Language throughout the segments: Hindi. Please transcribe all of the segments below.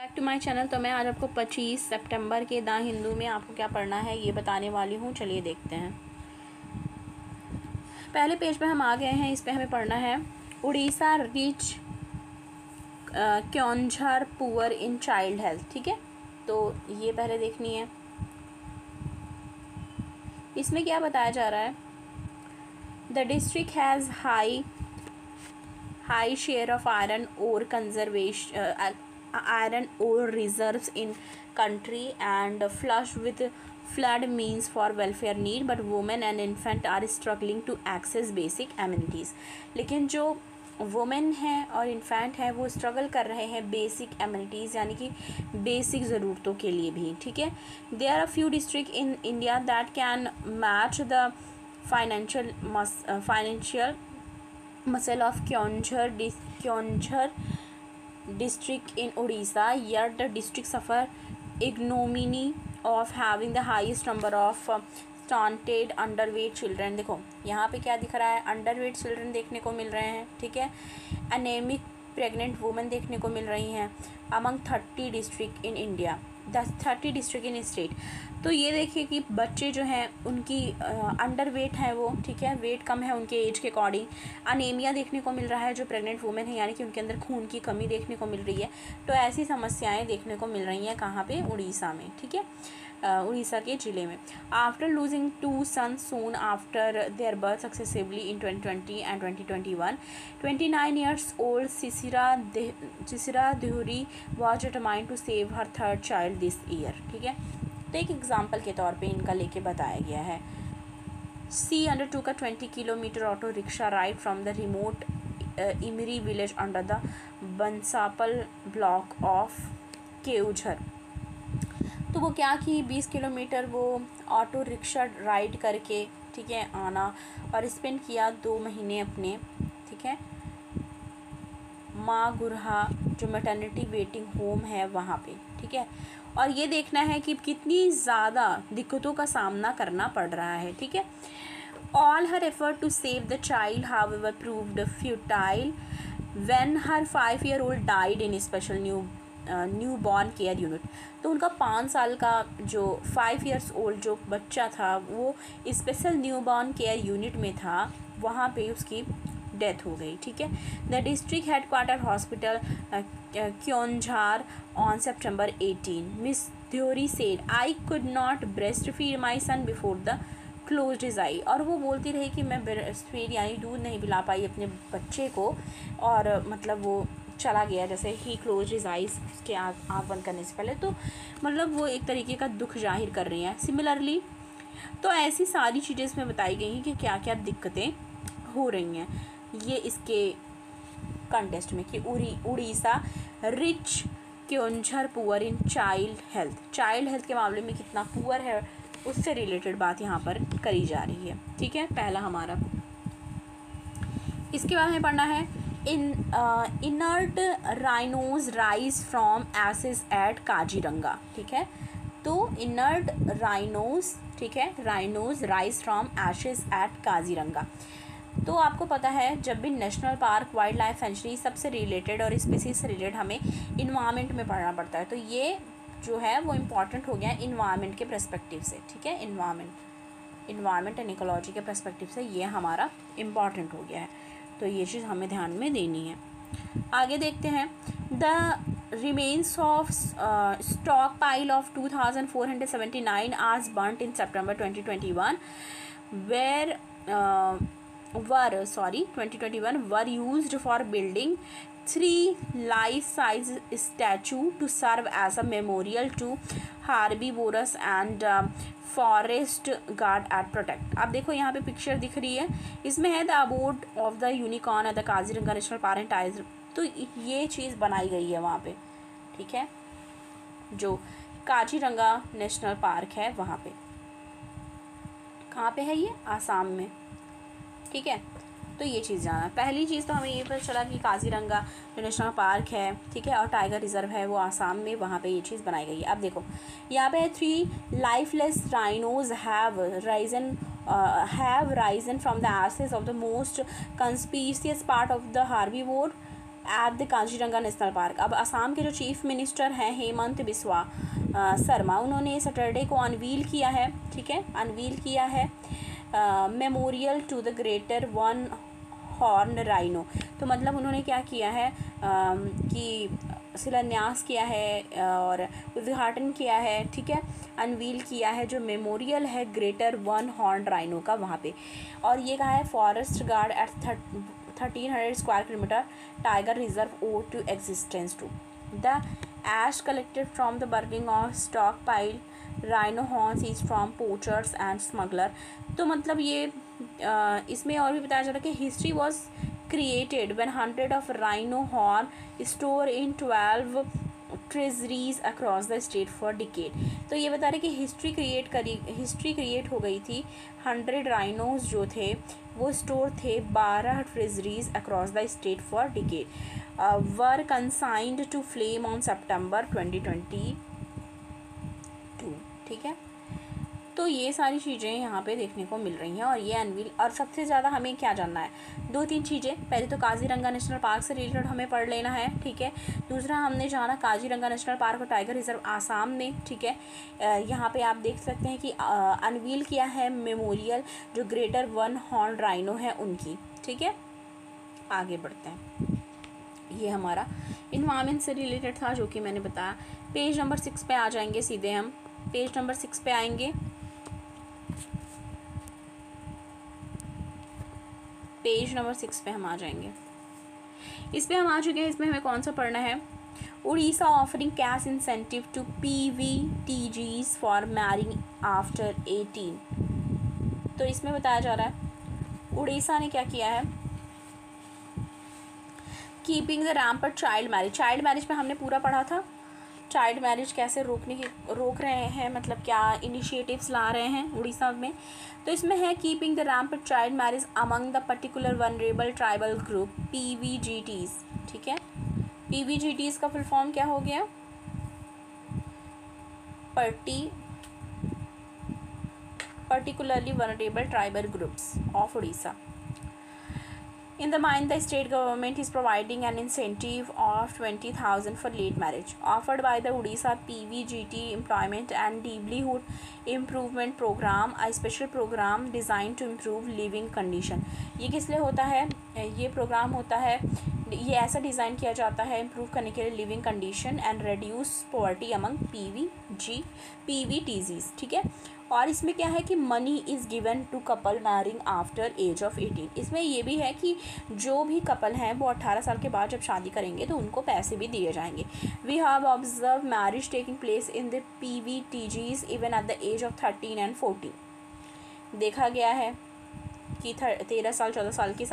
Back to my channel. तो मैं आज आपको 25 सितंबर के द हिंदू में आपको क्या पढ़ना है ये बताने वाली हूँ। चलिए देखते हैं। पहले पेज पे हम आ गए हैं। इस पे हमें पढ़ना है Orissa rich Keonjhar poor in child health. ठीक है, तो ये पहले देखनी है। इसमें क्या बताया जा रहा है, the district has high share of iron ore reserves in country and flush with flood means for welfare need, but women and infant are struggling to access basic amenities। लेकिन जो वुमेन है और इन्फेंट है वो स्ट्रगल कर रहे हैं बेसिक एमिनिटीज़ यानी कि बेसिक ज़रूरतों के लिए भी। ठीक है, there are few district in India that can match the financial muscle of Kyonjhar district in Odisha, yet the district suffer ignominy of having the highest number of stunted underweight children। देखो यहाँ पे क्या दिख रहा है, अंडरवेट चिल्ड्रन देखने को मिल रहे हैं। ठीक है, एनेमिक प्रेग्नेंट वुमेन देखने को मिल रही हैं among 30 district in India, 30 district in state. तो ये देखिए कि बच्चे जो हैं उनकी अंडर वेट है वो। ठीक है, वेट कम है उनके एज के अकॉर्डिंग। अनेमिया देखने को मिल रहा है जो प्रेग्नेंट वुमेन है, यानी कि उनके अंदर खून की कमी देखने को मिल रही है। तो ऐसी समस्याएं देखने को मिल रही हैं कहाँ पे, उड़ीसा में। ठीक है, उड़ीसा के ज़िले में। After losing 2 sons soon after their birth successively in 2020 and 2021, 29 years old Sisira Dhury was determined to save her third child this year। ठीक है, तो एक एग्जाम्पल के तौर पे इनका लेके बताया गया है। She undertook a 20 kilometre auto rickshaw ride from the remote Imri village under the Bansapal block of Keonjhar. तो वो क्या कि 20 किलोमीटर वो ऑटो रिक्शा राइड करके, ठीक है, आना और स्पेंड किया 2 महीने अपने, ठीक है, माँ गुरहा जो मैटरनिटी वेटिंग होम है वहाँ पे। ठीक है, और ये देखना है कि कितनी ज़्यादा दिक्कतों का सामना करना पड़ रहा है। ठीक है, all her effort to save the child however proved futile when her 5-year-old died in special newborn care unit. तो उनका 5 साल का जो 5 years old जो बच्चा था वो special newborn care unit में था, वहाँ पे उसकी डेथ हो गई। ठीक है, the district headquarter hospital Keonjhar on September 18 Miss Dhyori said I could not breast feed my son before the closed his eye. और वो बोलती रही कि मैं ब्रेस्ट फीड यानी दूध नहीं पिला पाई अपने बच्चे को, और मतलब वो चला गया जैसे ही क्लोज हिज आइज, उसके आँख बंद करने से पहले। तो मतलब वो एक तरीके का दुख जाहिर कर रही हैं। सिमिलरली तो ऐसी सारी चीज़ें इसमें बताई गई हैं कि क्या क्या दिक्कतें हो रही हैं ये इसके कंटेस्ट में, कि Orissa rich Keonjhar poor in child health के मामले में कितना पुअर है उससे रिलेटेड बात यहाँ पर करी जा रही है। ठीक है, पहला हमारा। इसके बाद हमें पढ़ना है inert rhinos rise from ashes at Kaziranga. ठीक है, तो इनर्ट राइनोज, ठीक है, rhinos rise from ashes at Kaziranga. तो आपको पता है जब भी national park, wildlife sanctuary सबसे रिलेटेड और स्पीसीज से रिलेटेड हमें इन्वायरमेंट में पढ़ना पड़ता है। तो ये जो है वो इम्पॉर्टेंट हो गया है इन्वायरमेंट के पर्सपेक्टिव से। ठीक है, इन्वायरमेंट एंड इकोलॉजी के पर्सपेक्टिव से ये हमारा इम्पॉर्टेंट हो गया है। तो ये चीज़ हमें ध्यान में देनी है। आगे देखते हैं, the remains of stock pile of 2479 आज बर्nt इन September 2021 were used for building 3 life-size statue to serve as a memorial to herbivorous and forest guard at protect. आप देखो यहाँ पे पिक्चर दिख रही है, इसमें है the abode of the unicorn at the Kaziranga national park and tiger. तो ये चीज़ बनाई गई है वहाँ पे। ठीक है, जो काजीरंगा नेशनल पार्क है वहाँ पे, कहाँ पे है ये, आसाम में। ठीक है, तो ये चीज़ जाना। पहली चीज़ तो हमें ये पता चला कि काजीरंगा जो नेशनल पार्क है, ठीक है, और टाइगर रिजर्व है वो आसाम में, वहाँ पे ये चीज़ बनाई गई है। अब देखो यहाँ पे 3 lifeless rhinos have risen from the ashes of the most conspicuous part of the herbivore at the Kaziranga national park. अब असम के जो चीफ मिनिस्टर हैं हेमंत बिस्वा शर्मा, उन्होंने सैटरडे को अनवील किया है, ठीक है, अनवील किया है memorial to the greater one horn rhino. तो मतलब उन्होंने क्या किया है कि शिलान्यास किया है और उद्घाटन किया है, ठीक है, अनवील किया है जो मेमोरियल है ग्रेटर वन हॉर्न राइनो का वहाँ पे। और ये कहा है forest guard at 1300 square kilometre tiger reserve owe to existence to the ash collected from the burning of stockpile rhino horns is from poachers and smuggler. तो मतलब ये इसमें और भी बताया जा रहा है कि history was created when hundred of rhino horn stored in 12 treasuries across the state for decade। तो ये बता रहे कि हिस्ट्री क्रिएट हो गई थी, 100 राइनोज जो थे वो स्टोर थे 12 treasuries across the state for decade were consigned to flame on September 2022, ठीक है। तो ये सारी चीज़ें यहाँ पे देखने को मिल रही हैं और ये अनवील। और सबसे ज़्यादा हमें क्या जानना है, 2-3 चीज़ें। पहले तो काजीरंगा नेशनल पार्क से रिलेटेड हमें पढ़ लेना है, ठीक है। दूसरा हमने जाना काजीरंगा नेशनल पार्क और टाइगर रिजर्व आसाम में, ठीक है। यहाँ पे आप देख सकते हैं कि अनवील किया है मेमोरियल जो ग्रेटर वन हॉर्न राइनो है उनकी, ठीक है। आगे बढ़ते हैं, ये हमारा इन्वायरमेंट से रिलेटेड था जो कि मैंने बताया। पेज नंबर 6 पे आ जाएंगे सीधे हम, पेज नंबर 6 पे आएंगे। पेज नंबर 6 पे हम आ जाएंगे, इस पे हम आ चुके हैं। इसमें हमें कौन सा पढ़ना है, Orissa offering cash incentive to PVTGs for marrying after 18। तो इसमें बताया जा रहा है उड़ीसा ने क्या किया है, keeping the rampant child marriage पे हमने पूरा पढ़ा था। चाइल्ड मैरिज कैसे रोक रहे हैं, मतलब क्या इनिशिएटिव्स ला रहे हैं उड़ीसा में। तो इसमें है keeping the rampant child marriage among the particular vulnerable tribal group PVGTs, ठीक है। PVGTs का फुल फॉर्म क्या हो गया, particularly vulnerable tribal groups of Orissa. In the mind, the state government is providing an incentive of 20,000 for late marriage, offered by the Odisha PVGT Employment and Livelihood Improvement Program, a special program designed to improve living condition। ये किस लिए होता है, ये प्रोग्राम होता है, ये ऐसा डिज़ाइन किया जाता है इम्प्रूव करने के लिए living condition and reduce poverty among PVTGs, ठीक है। और इसमें क्या है कि money is given to couple marrying after age of 18। इसमें ये भी है कि जो भी कपल हैं वो 18 साल के बाद जब शादी करेंगे तो उनको पैसे भी दिए जाएंगे। We have observe marriage taking place in the PVTGs even at the age of 13 and 14। देखा गया है कि 13 साल 14 साल की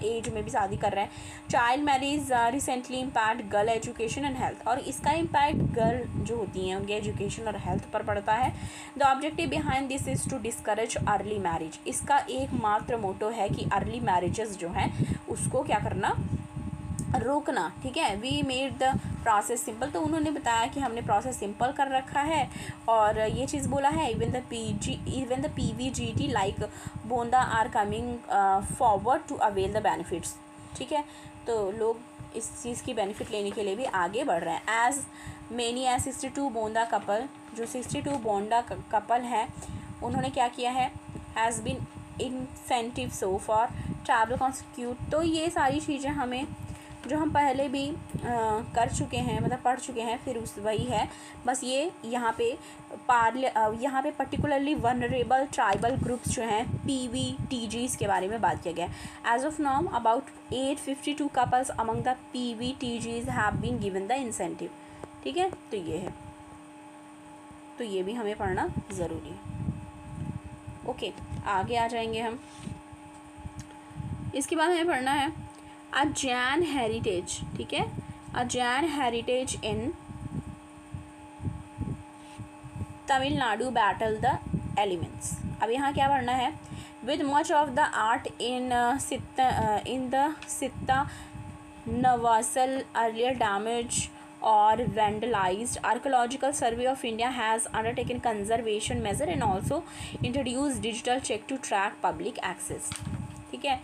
एज में भी शादी कर रहे हैं। Child marriage recently impact girl education and health, और इसका इम्पैक्ट गर्ल जो होती हैं उनके एजुकेशन और हेल्थ पर पड़ता है। The objective behind this is to discourage early marriage. इसका एकमात्र मोटो है कि अर्ली मैरिजेस जो हैं उसको क्या करना, रोकना, ठीक है। We made the process simple, तो उन्होंने बताया कि हमने प्रोसेस सिंपल कर रखा है। और ये चीज़ बोला है even the PVGT like Bonda are coming forward to avail the benefits, ठीक है। तो लोग इस चीज़ की बेनिफिट लेने के लिए भी आगे बढ़ रहे हैं। As many as 62 Bonda couple, जो 62 बोंदा कपल हैं उन्होंने क्या किया है, has been incentive so for travel constitute. तो ये सारी चीज़ें हमें जो हम पहले भी कर चुके हैं, मतलब पढ़ चुके हैं, फिर उस वही है बस। ये यहाँ पे पर्टिकुलरली वनरेबल ट्राइबल ग्रुप्स जो हैं PVTGs के बारे में बात किया गया है। As of now about 852 couples among the PVTGs have been given the incentive, ठीक है। तो ये है, तो ये भी हमें पढ़ना ज़रूरी है। ओके, आगे आ जाएंगे हम। इसके बाद हमें पढ़ना है अ जैन हेरिटेज, ठीक है, a Jain heritage in Tamil Nadu battle the elements. अब यहाँ क्या पढ़ना है, with much of the art in the Sittanavasal earlier damage or vandalized, Archaeological Survey of India has undertaken conservation measure and also introduced digital check to track public access, ठीक है।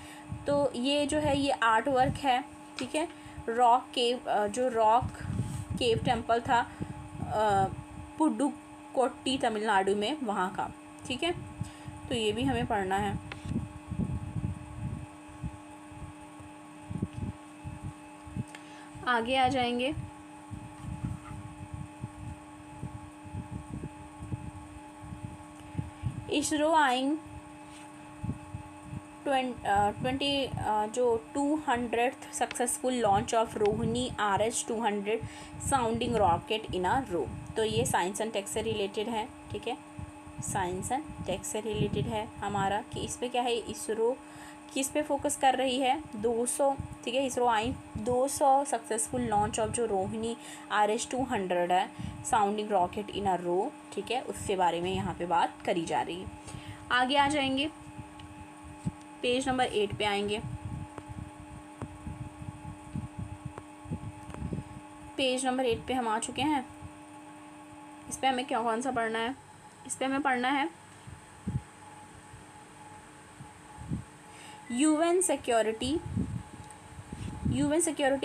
तो ये जो है ये आर्ट वर्क है, ठीक है, रॉक केव टेम्पल था पुडुकोट्टी तमिलनाडु में, वहाँ का। ठीक है, तो ये भी हमें पढ़ना है। आगे आ जाएंगे। ISRO eyeing 200th successful launch of Rohini RH-200 sounding rocket in a row. तो ये साइंस एंड टेक से रिलेटेड है। ठीक है, साइंस एंड टेक से रिलेटेड है हमारा कि इस पे क्या है, इसरो किस पे फोकस कर रही है, 200। ठीक है, इसरो आई 200 सक्सेसफुल लॉन्च ऑफ जो रोहिणी RH-200 है साउंडिंग रॉकेट इन अ रो। ठीक है, उसके बारे में यहाँ पे बात करी जा रही है। आगे आ जाएंगे, पेज नंबर 8 पे आएंगे। पेज नंबर 8 पे हम आ चुके हैं। इस पे हमें कौन सा पढ़ना है, इस पे हमें पढ़ना है UN Security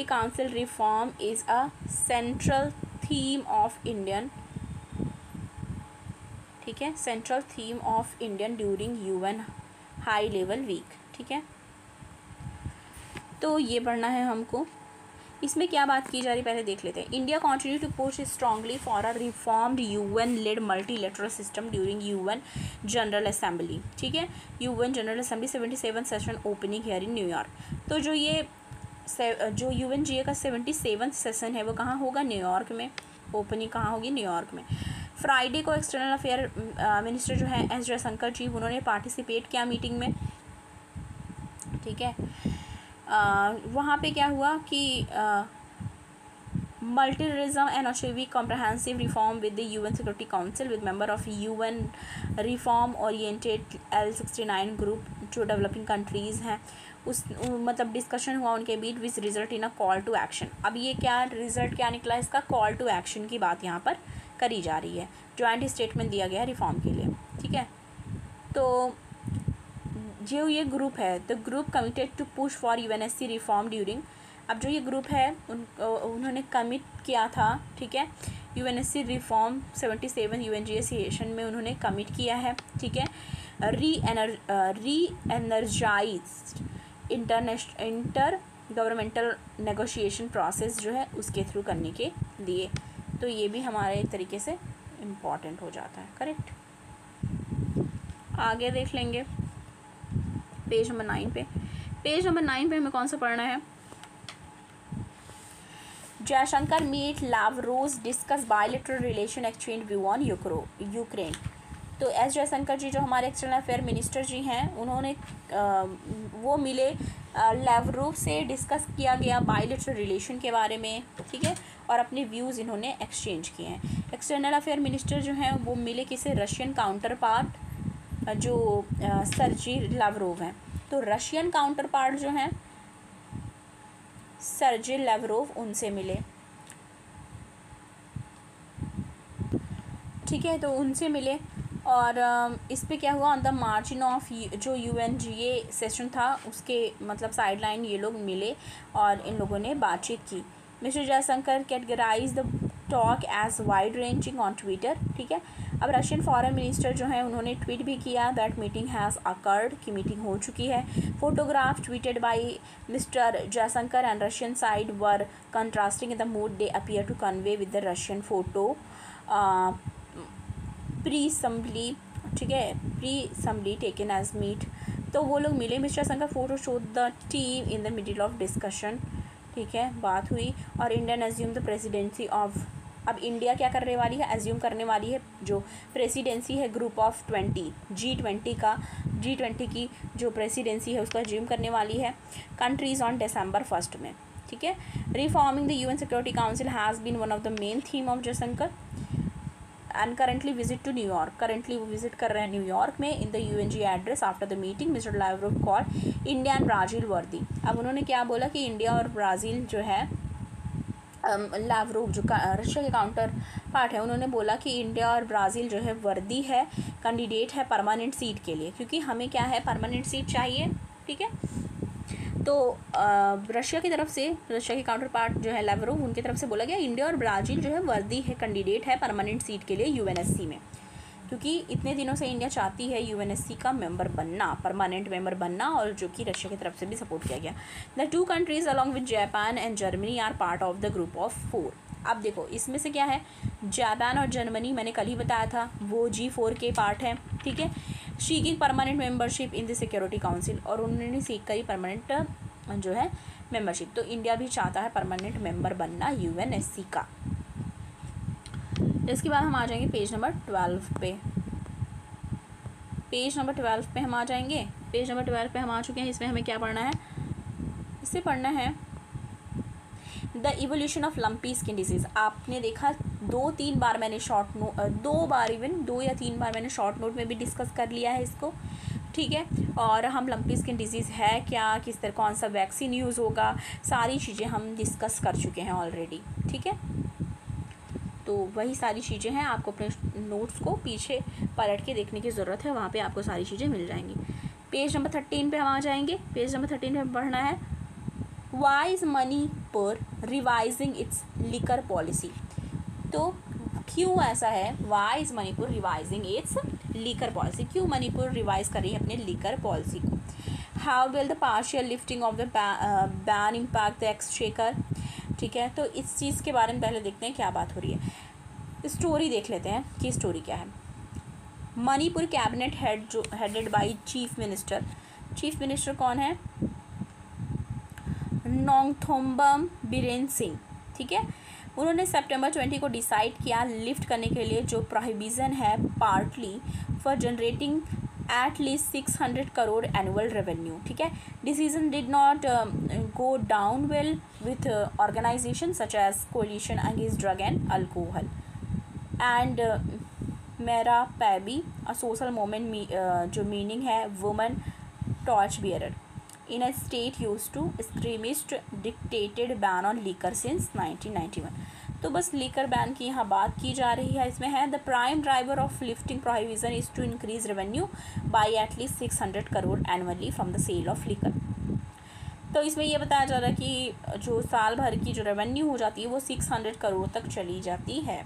Council reform is a central theme of Indian, ठीक है, central theme of Indian during UN high level week। ठीक है, तो ये पढ़ना है हमको। इसमें क्या बात की जा रही पहले देख लेते हैं। India continue to push strongly for a reformed UN led multilateral system during UN general assembly. ठीक है, UN general assembly 77 session opening here in New York. तो जो UNGA का 77 सेशन है वो कहाँ होगा, न्यूयॉर्क में। ओपनिंग कहाँ होगी, न्यूयॉर्क में। फ्राइडे को एक्सटर्नल अफेयर मिनिस्टर जो है एस जयशंकर जी, उन्होंने पार्टिसिपेट किया मीटिंग में। ठीक है, वहाँ पे क्या हुआ कि multilateralism and achieving comprehensive reform with the UN security council with member of UN reform oriented L69 group, जो डेवलपिंग कंट्रीज़ हैं, उस मतलब डिस्कशन हुआ उनके बीच, which result in a call to action. अब ये क्या रिजल्ट क्या निकला इसका, कॉल टू एक्शन की बात यहाँ पर करी जा रही है। जॉइंट स्टेटमेंट दिया गया है रिफॉर्म के लिए। ठीक है, तो जो ये ग्रुप है, the group committed to push for UNSC reform during. अब जो ये ग्रुप है उन्होंने कमिट किया था। ठीक है, UNSC रिफॉर्म 77 UNGA सेशन में उन्होंने कमिट किया है। ठीक है, री energised inter governmental negotiation process जो है उसके थ्रू करने के लिए। तो ये भी हमारे एक तरीके से इम्पॉर्टेंट हो जाता है। करेक्ट, आगे देख लेंगे पेज नंबर 9 पे। पेज नंबर 9 पे हमें कौन सा पढ़ना है, Jaishankar meet Lavrov discuss bilateral relation exchange view on Ukraine. तो एस जयशंकर जी जो हमारे एक्सटर्नल अफेयर मिनिस्टर जी हैं, उन्होंने वो मिले, लावरोव से डिस्कस किया गया बायलैटरल रिलेशन के बारे में। ठीक है, और अपने व्यूज़ इन्होंने एक्सचेंज किए हैं। एक्सटर्नल अफेयर मिनिस्टर जो हैं वो मिले किसे, रशियन काउंटर पार्ट जो सर्जी लावरोव हैं। तो रशियन काउंटर पार्ट जो हैं सर्जी लावरोव, उनसे मिले। ठीक है, तो उनसे मिले और इस पे क्या हुआ, ऑन द मार्जिन ऑफ जो UNGA सेशन था उसके मतलब साइड लाइन ये लोग मिले और इन लोगों ने बातचीत की। Mister Jaishankar categorize the talk as wide ranging on Twitter. ठीक है, अब रशियन फॉरेन मिनिस्टर जो है उन्होंने ट्वीट भी किया दैट मीटिंग हैज़ अकर्ड, की मीटिंग हो चुकी है। Photograph tweeted by mister Jaishankar and Russian side were contrasting in the mood they appear to convey with the Russian photo pre assembly. ठीक है, प्री-असम्बली टेकन एज मीट। तो वो लोग मिले, mister Shankar photo show the team in the middle of discussion. ठीक है, बात हुई और Indian assume the presidency of. अब इंडिया क्या करने वाली है, एज्यूम करने वाली है जो प्रेसिडेंसी है ग्रुप ऑफ 20 G20 की जो प्रेसिडेंसी है उसका एज्यूम करने वाली है कंट्रीज़ ऑन December 1 में। ठीक है, reforming the UN security council has been one of the main theme of Jaishankar and currently visit to New York. Currently वो विजिट कर रहे हैं न्यूयॉर्क में। In the UNGA address after the meeting mister Lavrov call India and Brazil worthy. अब उन्होंने क्या बोला कि इंडिया और ब्राज़ील जो है, लावरोव जो रशिया के काउंटर पार्ट है, उन्होंने बोला कि इंडिया और ब्राज़ील जो है वर्दी है, कैंडिडेट है परमानेंट सीट के लिए, क्योंकि हमें क्या है परमानेंट सीट चाहिए। ठीक है, तो रशिया की तरफ से, रशिया के काउंटर पार्ट जो है लावरोव, उनकी तरफ से बोला गया इंडिया और ब्राज़ील जो है वर्दी है, कैंडिडेट है परमानेंट सीट के लिए यूएनएससी में, क्योंकि इतने दिनों से इंडिया चाहती है यूएनएससी का मेंबर बनना, परमानेंट मेंबर बनना, और जो कि रशिया की तरफ से भी सपोर्ट किया गया। The 2 countries along with Japan and Germany are part of the group of 4। अब देखो इसमें से क्या है, जापान और जर्मनी मैंने कल ही बताया था वो G4 के पार्ट हैं, ठीक है। Seeking permanent membership in the security council, और उन्होंने सीख करी परमानेंट जो है मेंबरशिप। तो इंडिया भी चाहता है परमानेंट मेंबर बनना यूएनएससी का। इसके बाद हम आ जाएंगे पेज नंबर 12 पे। पेज नंबर 12 पे हम आ जाएंगे। पेज नंबर 12 पे हम आ चुके हैं। इसमें हमें क्या पढ़ना है, इससे पढ़ना है the evolution of lumpy skin disease. आपने देखा 2-3 बार मैंने शॉर्ट नोट, 2 बार, इवन 2 या 3 बार मैंने शॉर्ट नोट में भी डिस्कस कर लिया है इसको, ठीक है। और हम लंपी स्किन डिजीज़ है क्या, किस तरह, कौन सा वैक्सीन यूज़ होगा, सारी चीज़ें हम डिस्कस कर चुके हैं ऑलरेडी, ठीक है। तो वही सारी चीज़ें हैं, आपको अपने नोट्स को पीछे पलट के देखने की ज़रूरत है, वहाँ पे आपको सारी चीज़ें मिल जाएंगी। पेज नंबर 13 पे हम आ जाएंगे। पेज नंबर 13 पे पढ़ना है why is Manipur revising its liquor policy. तो क्यों ऐसा है, why is Manipur revising its liquor policy, क्यों मणिपुर रिवाइज कर रही है अपने लिकर पॉलिसी को। How will the partial lifting of the ban impact the exchequer, ठीक है। तो इस चीज़ के बारे में पहले देखते हैं क्या बात हो रही है। स्टोरी देख लेते हैं कि स्टोरी क्या है। मणिपुर कैबिनेट हेड जो headed by chief minister, chief minister कौन है, नोंगथोम्बम बीरेन सिंह, ठीक है। उन्होंने सितंबर 20 को डिसाइड किया लिफ्ट करने के लिए जो प्रोहिबिशन है partly for generating at least 600 crore annual revenue, ठीक है। Decision did not go down well with organisation such as coalition against drug and alcohol and Meira Paibi a social movement जो मीनिंग है women torch bearer in a state use to extremist dictated ban on liquor since 1991। तो बस लीकर बैन की यहाँ बात की जा रही है। इसमें है the prime driver of lifting prohibition is to increase revenue by at least 600 crore annually from the sale of liquor. तो इसमें यह बताया जा रहा है कि जो साल भर की जो रेवेन्यू हो जाती है वो 600 करोड़ तक चली जाती है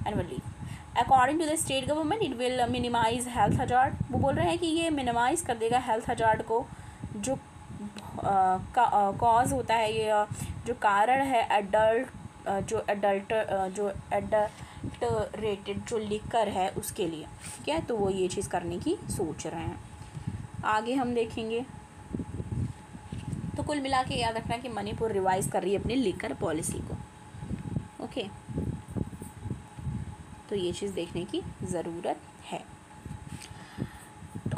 annually. According to the state government it will minimise health hazard. वो बोल रहे हैं कि ये मिनिमाइज कर देगा हेल्थ हजार्ड को, जो कॉज होता है, ये जो कारण है जो एडल्टरेटेड जो लिकर है उसके लिए, ठीक है। तो वो ये चीज़ करने की सोच रहे हैं। आगे हम देखेंगे। तो कुल मिला के याद रखना कि मणिपुर रिवाइज कर रही है अपनी लिकर पॉलिसी को, ओके। तो ये चीज़ देखने की ज़रूरत है।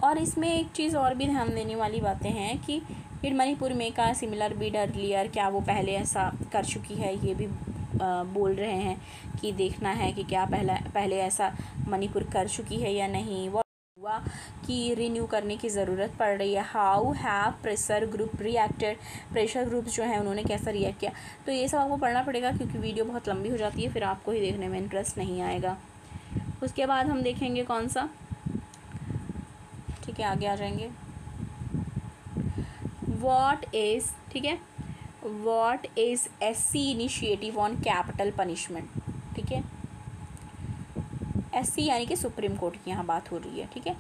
और इसमें एक चीज़ और भी ध्यान देने वाली बातें हैं कि फिर मणिपुर में का सिमिलर बिड अर्लियर, क्या वो पहले ऐसा कर चुकी है, ये भी बोल रहे हैं कि देखना है कि क्या पहले ऐसा मणिपुर कर चुकी है या नहीं, वो हुआ कि रिन्यू करने की ज़रूरत पड़ रही है। How have pressure group reacted, pressure groups जो हैं उन्होंने कैसा रिएक्ट किया। तो ये सब आपको पढ़ना पड़ेगा क्योंकि वीडियो बहुत लंबी हो जाती है, फिर आपको ही देखने में इंटरेस्ट नहीं आएगा। उसके बाद हम देखेंगे कौन सा, ठीक है, आगे आ जाएंगे। व्हाट इज़, ठीक है, what is SC initiative on capital punishment, ठीक है। SC यानी कि सुप्रीम कोर्ट की यहाँ बात हो रही है, ठीक है।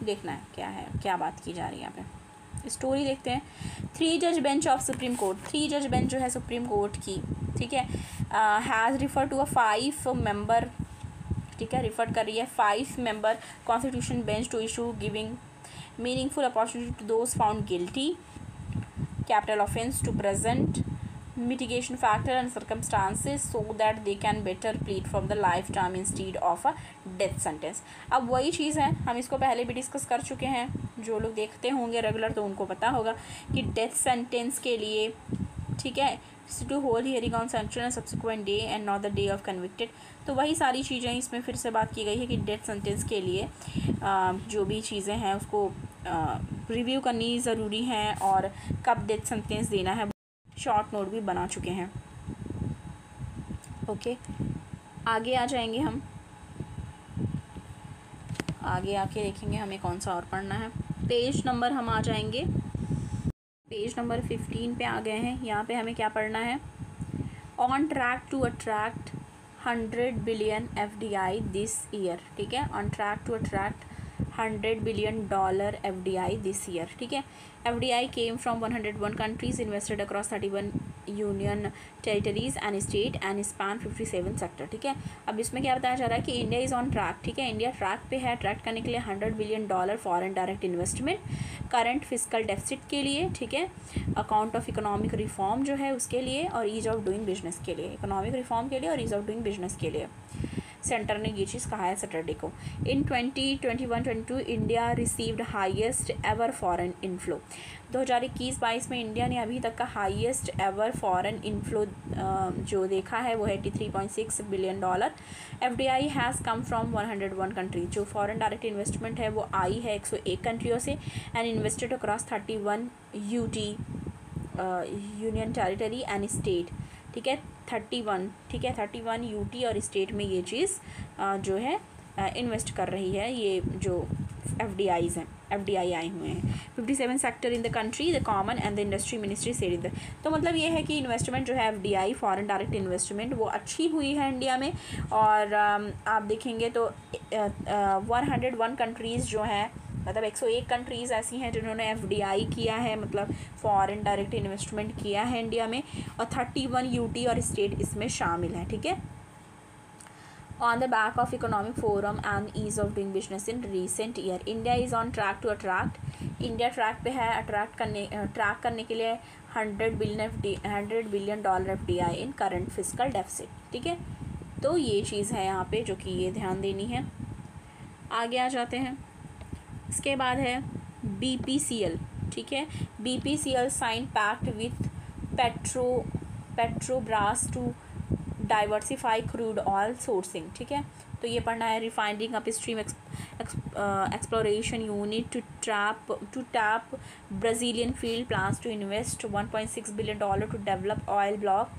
देखना है क्या बात की जा रही है यहाँ पे। स्टोरी देखते हैं। 3 जज बेंच ऑफ सुप्रीम कोर्ट, 3 जज बेंच जो है सुप्रीम कोर्ट की, ठीक है, has refer to a 5 member, ठीक है, रिफर कर रही है 5 member constitution bench to issue giving meaningful opportunity to those found guilty capital offense to present mitigation factor and circumstances so that they can better plead from the lifetime instead of a death sentence। अब वही चीज़ है, हम इसको पहले भी डिस्कस कर चुके हैं, जो लोग देखते होंगे रेगुलर तो उनको पता होगा कि डेथ सेंटेंस के लिए, ठीक है, to hold hearing on sanction and subsequent day and not the day of convicted. तो वही सारी चीज़ें इसमें फिर से बात की गई है कि डेथ सेंटेंस के लिए जो भी चीज़ें हैं उसको रिव्यू करनी ज़रूरी है और कब डेथ सेंटेंस देना है, शॉर्ट नोट भी बना चुके हैं, ओके। आगे आ जाएंगे हम, आगे आके देखेंगे हमें कौन सा और पढ़ना है। पेज नंबर हम आ जाएंगे पेज नंबर 15 पे आ गए हैं। यहाँ पे हमें क्या पढ़ना है, on track to attract 100 billion FDI this year, ठीक है, on track to attract $100 billion FDI this year, ठीक है। FDI came from 101 countries, invested across 31 union territories and state and span 57 sector, ठीक है। अब इसमें क्या बताया जा रहा है कि इंडिया इज़ ऑन ट्रैक, ठीक है, इंडिया ट्रैक पे है अट्रैक्ट करने के लिए $100 billion foreign direct investment current fiscal deficit के लिए, ठीक है, अकाउंट ऑफ इकोनॉमिक रिफॉर्म जो है उसके लिए, और ईज ऑफ डूइंग बिजनेस के लिए, इकोनॉमिक रिफॉर्म के लिए और ईज ऑफ डूइंग बिजनेस के लिए सेंटर ने ये चीज़ कहा है सैटरडे को। इन 2021-22 India received highest ever foreign inflow. 2021-22 में इंडिया ने अभी तक का हाईएस्ट एवर फॉरेन इनफ्लो जो देखा है वो है $83.6 billion. FDI has come from 101 country, जो फॉरेन डायरेक्ट इन्वेस्टमेंट है वो आई है 101 कंट्रियों से and invested across 31 union territory and state, ठीक है, 31, ठीक है, 31 यूटी और स्टेट में ये चीज़ जो है इन्वेस्ट कर रही है, ये जो FDIs हैं, FDI आए हुए हैं। 57 sector in the country, the common and the industry ministry said in the, तो मतलब ये है कि इन्वेस्टमेंट जो है FDI फॉरेन डायरेक्ट इन्वेस्टमेंट वो अच्छी हुई है इंडिया में। और आप देखेंगे तो 101 कंट्रीज़ जो हैं, मतलब 101 कंट्रीज़ ऐसी हैं जिन्होंने FDI किया है, मतलब फॉरेन डायरेक्ट इन्वेस्टमेंट किया है इंडिया में, और 31 यूटी और स्टेट इसमें शामिल है, ठीक है। On the back of economic forum and ease of doing business in recent year, India is on track to attract, India track पे है ट्रैक करने के लिए $100 billion FDI in current fiscal deficit, ठीक है। तो ये चीज़ है यहाँ पे जो कि ये ध्यान देनी है। आगे आ जाते हैं, इसके बाद है BPCL, ठीक है, BPCL sign pact with Petrobras to diversify crude oil sourcing, ठीक है। तो ये पढ़ना है, refining up stream exploration unit to tap Brazilian field plans to invest $1.6 billion to develop oil block,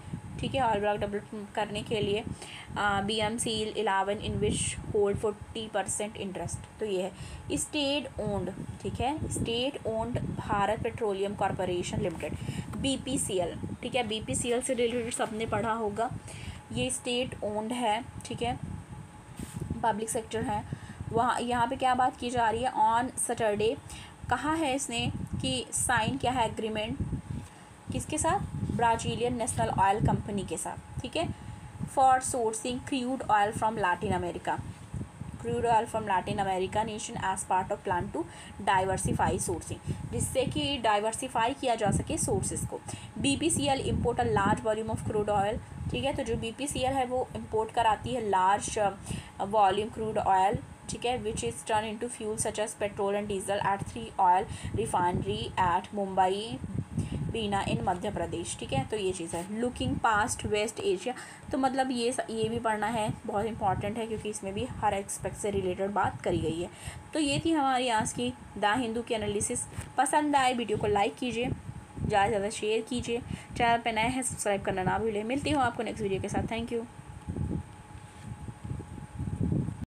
ठीक है, ऑयल ब्लॉक डेवलप करने के लिए BMCL-11 in which hold 40% interest. तो ये है स्टेट ओन्ड, ठीक है, state owned Bharat petroleum corporation limited, BPCL, ठीक है। BPCL से रिलेटेड सबने पढ़ा होगा, ये स्टेट ओन्ड है, ठीक है, पब्लिक सेक्टर है। वहाँ यहाँ पे क्या बात की जा रही है, ऑन सैटरडे कहा है इसने कि साइन क्या है एग्रीमेंट किसके साथ, ब्राज़ीलियन नेशनल ऑयल कंपनी के साथ, ठीक है, for sourcing crude oil from Latin America, crude oil from Latin America nation as part of plan to diversify sourcing, जिससे कि डाइवर्सिफाई किया जा सके सोर्सेज को। BPCL import a large volume of crude oil, ठीक है, तो जो BPCL है वो इम्पोर्ट कराती है लार्ज वॉल्यूम क्रूड ऑयल, ठीक है, which is turn into fuel such as petrol and diesel at 3 oil refinery at Mumbai Bina in Madhya Pradesh, ठीक है। तो ये चीज़ है। लुकिंग पास्ट वेस्ट एशिया, तो मतलब ये भी पढ़ना है, बहुत इंपॉर्टेंट है क्योंकि इसमें भी हर एक्सपेक्ट से रिलेटेड बात करी गई है। तो ये थी हमारी आज की द हिंदू की एनालिसिस। पसंद आए वीडियो को लाइक कीजिए, ज़्यादा से ज़्यादा शेयर कीजिए, चैनल पर नए हैं सब्सक्राइब करना ना भूलें। मिलती हूँ आपको नेक्स्ट वीडियो के साथ। Thank you.